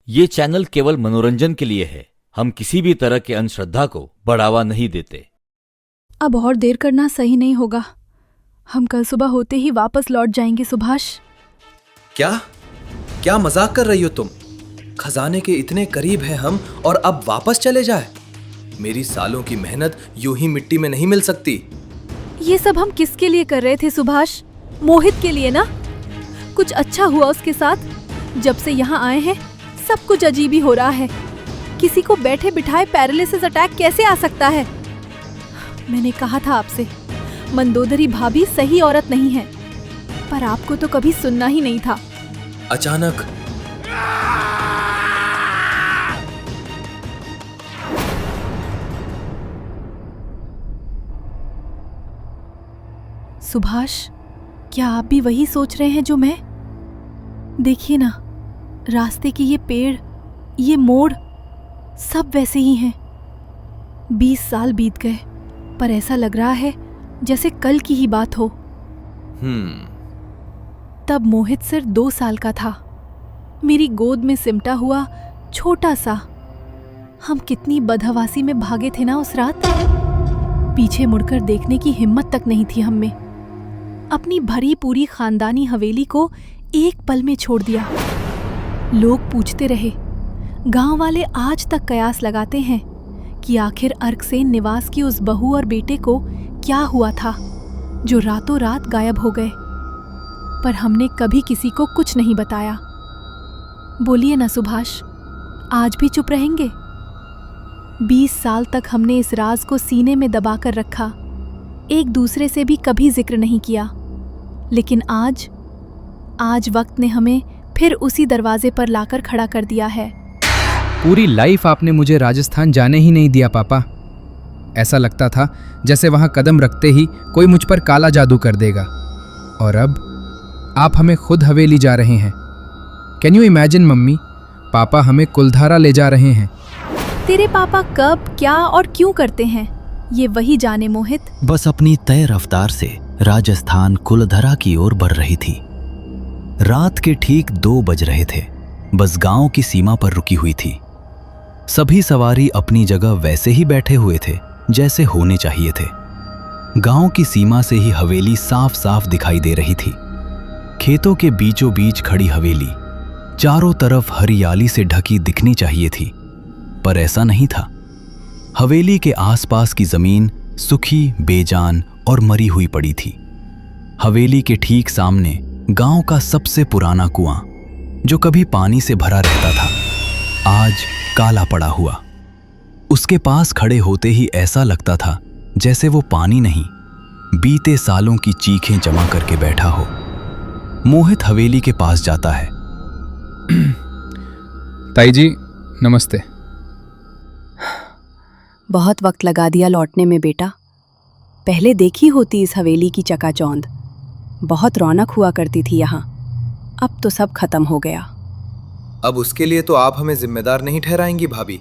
ये चैनल केवल मनोरंजन के लिए है। हम किसी भी तरह के अंधश्रद्धा को बढ़ावा नहीं देते। अब और देर करना सही नहीं होगा। हम कल सुबह होते ही वापस लौट जाएंगे सुभाष। क्या मजाक कर रही हो तुम? खजाने के इतने करीब हैं हम और अब वापस चले जाए? मेरी सालों की मेहनत यूं ही मिट्टी में नहीं मिल सकती। ये सब हम किसके लिए कर रहे थे सुभाष? मोहित के लिए ना? कुछ अच्छा हुआ उसके साथ? जब से यहाँ आए हैं सब कुछ अजीब ही हो रहा है। किसी को बैठे बिठाए पैरालिसिस अटैक कैसे आ सकता है? मैंने कहा था आपसे, मंदोदरी भाभी सही औरत नहीं है, पर आपको तो कभी सुनना ही नहीं था। अचानक सुभाष, क्या आप भी वही सोच रहे हैं जो मैं? देखिए ना, रास्ते के ये पेड़, ये मोड़, सब वैसे ही हैं। 20 साल बीत गए, पर ऐसा लग रहा है जैसे कल की ही बात हो। तब मोहित सिर्फ 2 साल का था, मेरी गोद में सिमटा हुआ छोटा सा। हम कितनी बदहवासी में भागे थे ना उस रात। पीछे मुड़कर देखने की हिम्मत तक नहीं थी हम में। अपनी भरी पूरी खानदानी हवेली को एक पल में छोड़ दिया। लोग पूछते रहे, गांव वाले आज तक कयास लगाते हैं कि आखिर अर्कसेन निवास की उस बहू और बेटे को क्या हुआ था जो रातों रात गायब हो गए। पर हमने कभी किसी को कुछ नहीं बताया। बोलिए ना सुभाष, आज भी चुप रहेंगे? 20 साल तक हमने इस राज को सीने में दबाकर रखा, एक दूसरे से भी कभी जिक्र नहीं किया। लेकिन आज वक्त ने हमें फिर उसी दरवाजे पर लाकर खड़ा कर दिया है। पूरी लाइफ आपने मुझे राजस्थान जाने ही नहीं दिया पापा। ऐसा लगता था जैसे वहां कदम रखते ही कोई मुझ पर काला जादू कर देगा, और अब आप हमें खुद हवेली जा रहे हैं। कैन यू इमेजिन मम्मी, पापा हमें कुलधारा ले जा रहे हैं। तेरे पापा कब, क्या और क्यों करते हैं ये वही जाने मोहित। बस अपनी तय रफ्तार से राजस्थान कुलधरा की ओर बढ़ रही थी। रात के ठीक 2 बज रहे थे। बस गांव की सीमा पर रुकी हुई थी। सभी सवारी अपनी जगह वैसे ही बैठे हुए थे जैसे होने चाहिए थे। गांव की सीमा से ही हवेली साफ साफ दिखाई दे रही थी। खेतों के बीचों बीच खड़ी हवेली चारों तरफ हरियाली से ढकी दिखनी चाहिए थी, पर ऐसा नहीं था। हवेली के आसपास की जमीन सूखी, बेजान और मरी हुई पड़ी थी। हवेली के ठीक सामने गांव का सबसे पुराना कुआं, जो कभी पानी से भरा रहता था, आज काला पड़ा हुआ। उसके पास खड़े होते ही ऐसा लगता था जैसे वो पानी नहीं, बीते सालों की चीखें जमा करके बैठा हो। मोहित हवेली के पास जाता है। ताई जी नमस्ते। बहुत वक्त लगा दिया लौटने में बेटा। पहले देखी होती इस हवेली की चकाचौंध, बहुत रौनक हुआ करती थी यहाँ। अब तो सब खत्म हो गया। अब उसके लिए तो आप हमें जिम्मेदार नहीं ठहराएंगी भाभी,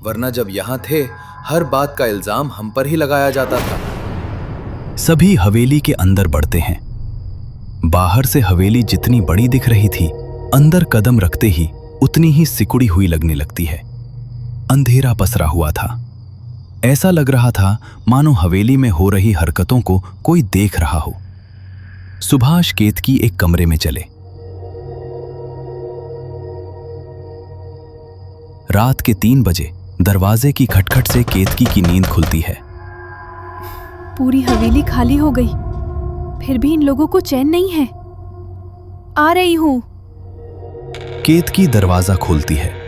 वरना जब यहाँ थे हर बात का इल्जाम हम पर ही लगाया जाता था। सभी हवेली के अंदर बढ़ते हैं। बाहर से हवेली जितनी बड़ी दिख रही थी, अंदर कदम रखते ही उतनी ही सिकुड़ी हुई लगने लगती है। अंधेरा पसरा हुआ था। ऐसा लग रहा था मानो हवेली में हो रही हरकतों को कोई देख रहा हो। सुभाष केतकी एक कमरे में चले। रात के 3 बजे दरवाजे की खटखट से केतकी की नींद खुलती है। पूरी हवेली खाली हो गई, फिर भी इन लोगों को चैन नहीं है। आ रही हूं। केतकी दरवाजा खोलती है।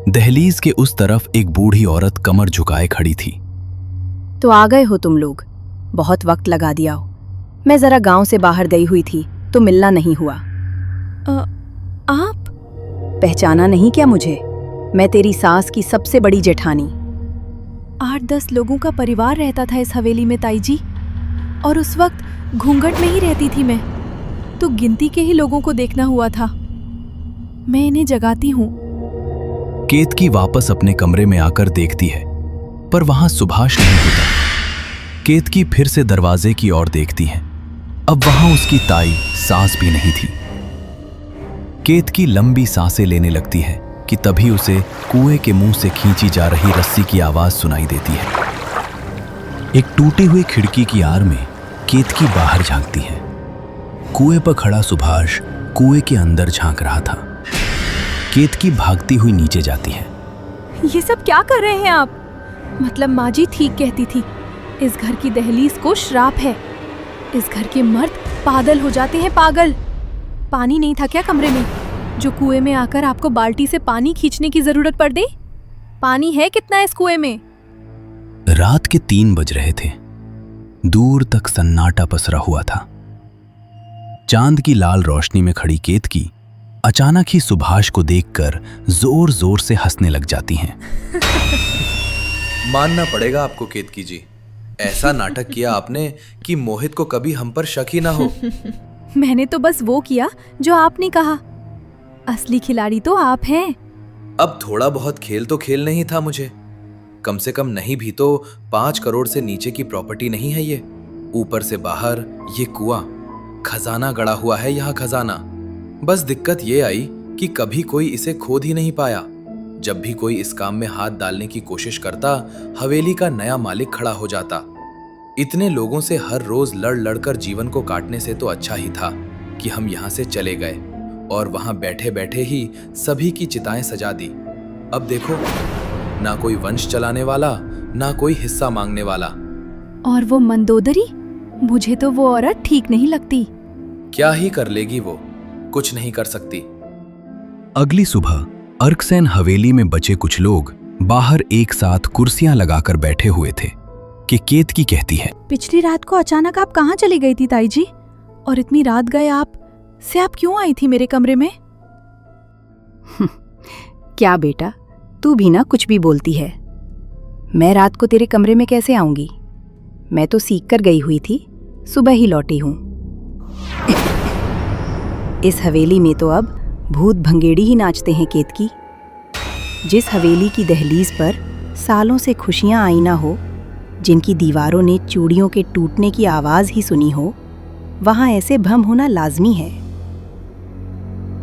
दहलीज के उस तरफ एक बूढ़ी औरत कमर झुकाए खड़ी थी। तो आ गए हो तुम लोग, बहुत वक्त लगा दिया हो। मैं जरा गांव से बाहर गई हुई थी तो मिलना नहीं हुआ। आप पहचाना नहीं क्या मुझे? मैं तेरी सास की सबसे बड़ी जेठानी। 8-10 लोगों का परिवार रहता था इस हवेली में ताई जी, और उस वक्त घूंघट में ही रहती थी मैं, तो गिनती के ही लोगों को देखना हुआ था। मैं इन्हें जगाती हूँ। केतकी वापस अपने कमरे में आकर देखती है, पर वहां सुभाष नहीं होता। केतकी फिर से दरवाजे की ओर देखती है। अब वहां उसकी ताई सास भी नहीं थी। केतकी लंबी सांसें लेने लगती है कि तभी उसे कुएं के मुंह से खींची जा रही रस्सी की आवाज सुनाई देती है। एक टूटी हुई खिड़की की आड़ में केतकी बाहर झांकती है। कुएं पर खड़ा सुभाष कुएं के अंदर झांक रहा था। केतकी भागती हुई नीचे जाती है। ये सब क्या कर रहे हैं आप? मतलब माँ जी ठीक कहती थी, इस घर की दहलीज को श्राप है। इस घर के मर्द पागल हो जाते हैं, पागल। पानी नहीं था क्या कमरे में, जो कुएं में आकर आपको बाल्टी से पानी खींचने की जरूरत पड़ गई? पानी है कितना इस कुएं में? रात के 3 बज रहे थे। दूर तक सन्नाटा पसरा हुआ था। चांद की लाल रोशनी में खड़ी केतकी अचानक ही सुभाष को देखकर जोर जोर से हंसने लग जाती हैं। मानना पड़ेगा आपको केतकी जी, ऐसा नाटक किया आपने कि मोहित को कभी हम पर शक ही ना हो। मैंने तो बस वो किया जो आपने कहा। असली खिलाड़ी तो आप हैं। अब थोड़ा बहुत खेल तो खेलना ही था मुझे। कम से कम नहीं भी तो 5 करोड़ से नीचे की प्रॉपर्टी नहीं है ये। ऊपर से बाहर ये कुआं, खजाना गड़ा हुआ है यहाँ, खजाना। बस दिक्कत ये आई कि कभी कोई इसे खोद ही नहीं पाया। जब भी कोई इस काम में हाथ डालने की कोशिश करता, हवेली का नया मालिक खड़ा हो जाता। इतने लोगों से हर रोज लड़ लड़कर जीवन को काटने से तो अच्छा ही था कि हम यहाँ से चले गए और वहां बैठे बैठे ही सभी की चिताएं सजा दी। अब देखो, ना कोई वंश चलाने वाला, ना कोई हिस्सा मांगने वाला। और वो मंदोदरी, मुझे तो वो औरत ठीक नहीं लगती। क्या ही कर लेगी वो, कुछ नहीं कर सकती। अगली सुबह अर्कसेन हवेली में बचे कुछ लोग बाहर एक साथ कुर्सियां लगाकर बैठे हुए थे कि केतकी कहती है, पिछली रात को अचानक आप कहाँ चली गई थी ताई जी? और इतनी रात गए आप क्यों आई थी मेरे कमरे में? क्या बेटा, तू भी ना कुछ भी बोलती है। मैं रात को तेरे कमरे में कैसे आऊंगी? मैं तो सीख कर गई हुई थी, सुबह ही लौटी हूं। इस हवेली में तो अब भूत भंगेड़ी ही नाचते हैं केतकी। जिस हवेली की दहलीज पर सालों से खुशियां आई ना हो, जिनकी दीवारों ने चूड़ियों के टूटने की आवाज ही सुनी हो, वहां ऐसे भ्रम होना लाजमी है।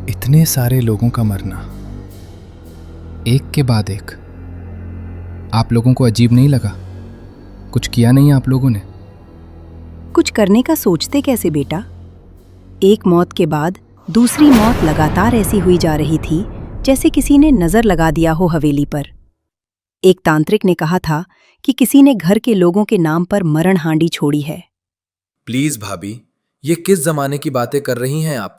इतने सारे लोगों का मरना, एक के बाद एक। आप लोगों को अजीब नहीं लगा? कुछ किया नहीं आप लोगों ने? कुछ करने का सोचते कैसे बेटा? एक मौत के बाद दूसरी मौत लगातार ऐसी हुई जा रही थी जैसे किसी ने नजर लगा दिया हो हवेली पर। एक तांत्रिक ने कहा था कि किसी ने घर के लोगों के नाम पर मरण हांडी छोड़ी है। प्लीज भाभी, ये किस जमाने की बातें कर रही हैं आप?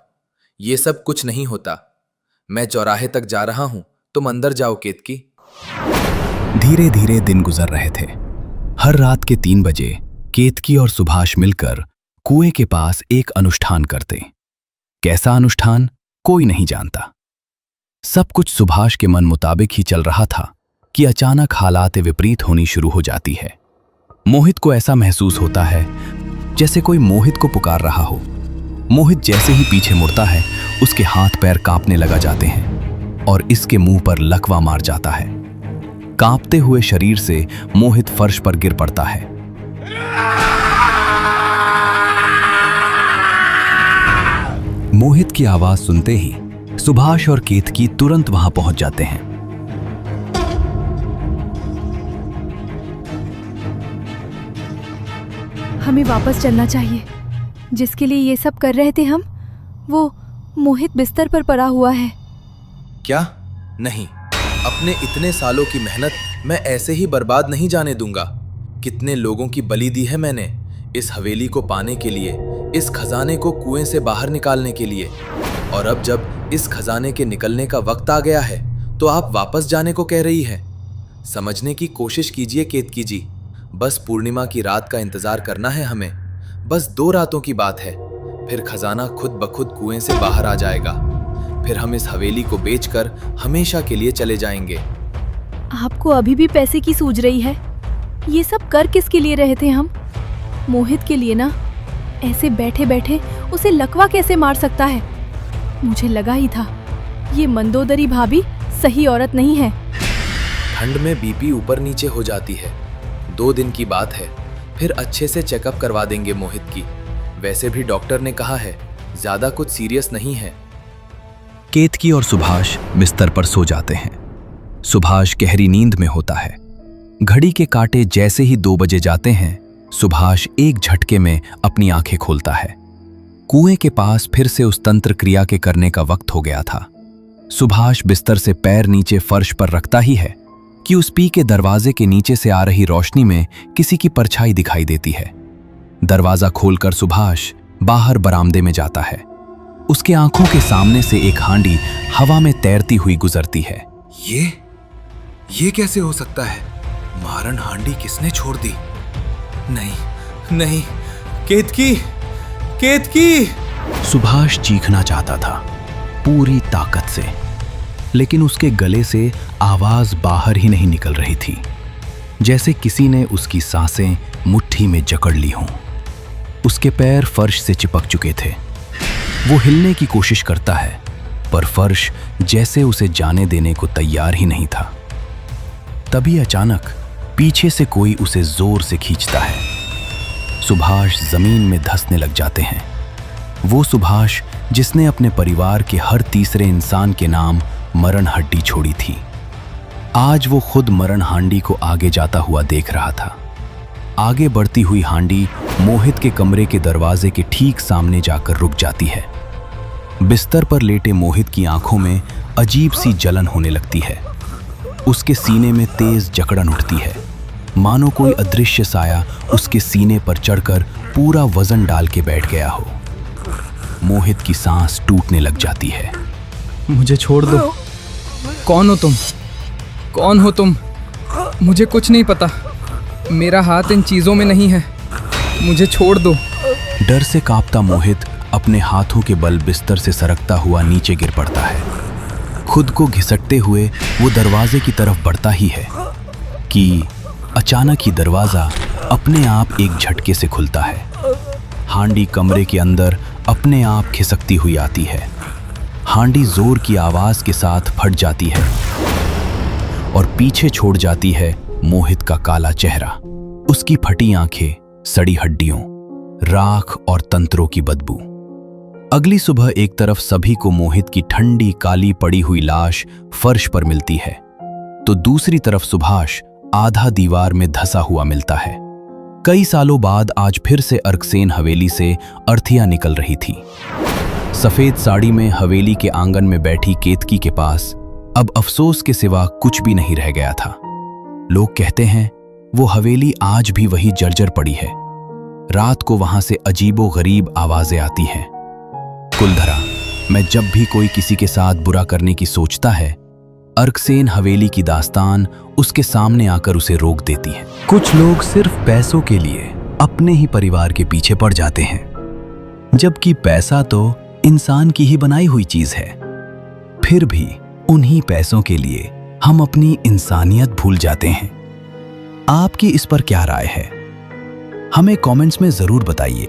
ये सब कुछ नहीं होता। मैं चौराहे तक जा रहा हूं, तुम अंदर जाओ केतकी। धीरे धीरे दिन गुजर रहे थे। हर रात के 3 बजे केतकी और सुभाष मिलकर कुएं के पास एक अनुष्ठान करते। कैसा अनुष्ठान, कोई नहीं जानता। सब कुछ सुभाष के मन मुताबिक ही चल रहा था कि अचानक हालात विपरीत होनी शुरू हो जाती है। मोहित को ऐसा महसूस होता है जैसे कोई मोहित को पुकार रहा हो। मोहित जैसे ही पीछे मुड़ता है, उसके हाथ पैर कांपने लगा जाते हैं और इसके मुंह पर लकवा मार जाता है। कांपते हुए शरीर से मोहित फर्श पर गिर पड़ता है। मोहित की आवाज सुनते ही सुभाष और केतकी तुरंत वहां पहुंच जाते हैं। हमें वापस चलना चाहिए। जिसके लिए ये सब कर रहे थे हम, वो मोहित बिस्तर पर पड़ा हुआ है। क्या? नहीं, अपने इतने सालों की मेहनत मैं ऐसे ही बर्बाद नहीं जाने दूंगा। कितने लोगों की बलि दी है मैंने इस हवेली को पाने के लिए, इस खजाने को कुएं से बाहर निकालने के लिए। और अब जब इस खजाने के निकलने का वक्त आ गया है तो आप वापस जाने को कह रही है। समझने की कोशिश कीजिए केतकी जी, बस पूर्णिमा की रात का इंतजार करना है हमें। बस 2 रातों की बात है, फिर खजाना खुद ब खुद कुएं से बाहर आ जाएगा। फिर हम इस हवेली को बेचकर हमेशा के लिए चले जाएंगे। आपको अभी भी पैसे की सूझ रही है? ये सब कर किसके लिए रहे थे हम? मोहित के लिए ना। ऐसे बैठे बैठे उसे लकवा कैसे मार सकता है? मुझे लगा ही था, ये मंदोदरी भाभी सही औरत नहीं है। ठंड में बीपी ऊपर नीचे हो जाती है। 2 दिन की बात है, फिर अच्छे से चेकअप करवा देंगे मोहित की। वैसे भी डॉक्टर ने कहा है ज्यादा कुछ सीरियस नहीं है। केतकी और सुभाष बिस्तर पर सो जाते हैं। सुभाष गहरी नींद में होता है। घड़ी के कांटे जैसे ही 2 बजे जाते हैं, सुभाष एक झटके में अपनी आंखें खोलता है। कुएं के पास फिर से उस तंत्र क्रिया के करने का वक्त हो गया था। सुभाष बिस्तर से पैर नीचे फर्श पर रखता ही है कि उस पी के दरवाजे के नीचे से आ रही रोशनी में किसी की परछाई दिखाई देती है। दरवाजा खोलकर सुभाष बाहर बरामदे में जाता है। उसके आंखों के सामने से एक हांडी हवा में तैरती हुई गुजरती है। ये कैसे हो सकता है? मारन हांडी किसने छोड़ दी? नहीं नहीं, केतकी, केतकी! सुभाष चीखना चाहता था पूरी ताकत से, लेकिन उसके गले से आवाज बाहर ही नहीं निकल रही थी, जैसे किसी ने उसकी सांसें मुट्ठी में जकड़ ली हों। उसके पैर फर्श से चिपक चुके थे। वो हिलने की कोशिश करता है, पर फर्श जैसे उसे जाने देने को तैयार ही नहीं था। तभी अचानक पीछे से कोई उसे जोर से खींचता है। सुभाष जमीन में धंसने लग जाते हैं। वो सुभाष जिसने अपने परिवार के हर तीसरे इंसान के नाम मरण हड्डी छोड़ी थी, आज वो खुद मरण हांडी को आगे जाता हुआ देख रहा था। आगे बढ़ती हुई हांडी मोहित के कमरे के दरवाजे के ठीक सामने जाकर रुक जाती है। बिस्तर पर लेटे मोहित की आंखों में अजीब सी जलन होने लगती है। उसके सीने में तेज जकड़न उठती है, मानो कोई अदृश्य साया उसके सीने पर चढ़कर पूरा वजन डाल के बैठ गया हो। मोहित की सांस टूटने लग जाती है। मुझे छोड़ दो। कौन हो तुम? कौन हो तुम? मुझे कुछ नहीं पता। मेरा हाथ इन चीजों में नहीं है। मुझे छोड़ दो। डर से कांपता मोहित अपने हाथों के बल बिस्तर से सरकता हुआ नीचे गिर पड़ता है। खुद को घिसटते हुए वो दरवाजे की तरफ बढ़ता ही है कि अचानक ही दरवाजा अपने आप एक झटके से खुलता है। हांडी कमरे के अंदर अपने आप खिसकती हुई आती है। हांडी जोर की आवाज के साथ फट जाती है और पीछे छोड़ जाती है मोहित का काला चेहरा, उसकी फटी आंखें, सड़ी हड्डियों, राख और तंत्रों की बदबू। अगली सुबह एक तरफ सभी को मोहित की ठंडी काली पड़ी हुई लाश फर्श पर मिलती है, तो दूसरी तरफ सुभाष आधा दीवार में धंसा हुआ मिलता है। कई सालों बाद आज फिर से अर्कसेन हवेली से अर्थिया निकल रही थी। सफेद साड़ी में हवेली के आंगन में बैठी केतकी के पास अब अफसोस के सिवा कुछ भी नहीं रह गया था। लोग कहते हैं वो हवेली आज भी वही जर्जर पड़ी है। रात को वहां से अजीबो गरीब आवाजें आती हैं। कुलधरा, मैं जब भी कोई किसी के साथ बुरा करने की सोचता है, अर्कसेन हवेली की दास्तान उसके सामने आकर उसे रोक देती है। कुछ लोग सिर्फ पैसों के लिए अपने ही परिवार के पीछे पड़ जाते हैं, जबकि पैसा तो इंसान की ही बनाई हुई चीज है। फिर भी उन्हीं पैसों के लिए हम अपनी इंसानियत भूल जाते हैं। आपकी इस पर क्या राय है? हमें कमेंट्स में जरूर बताइए।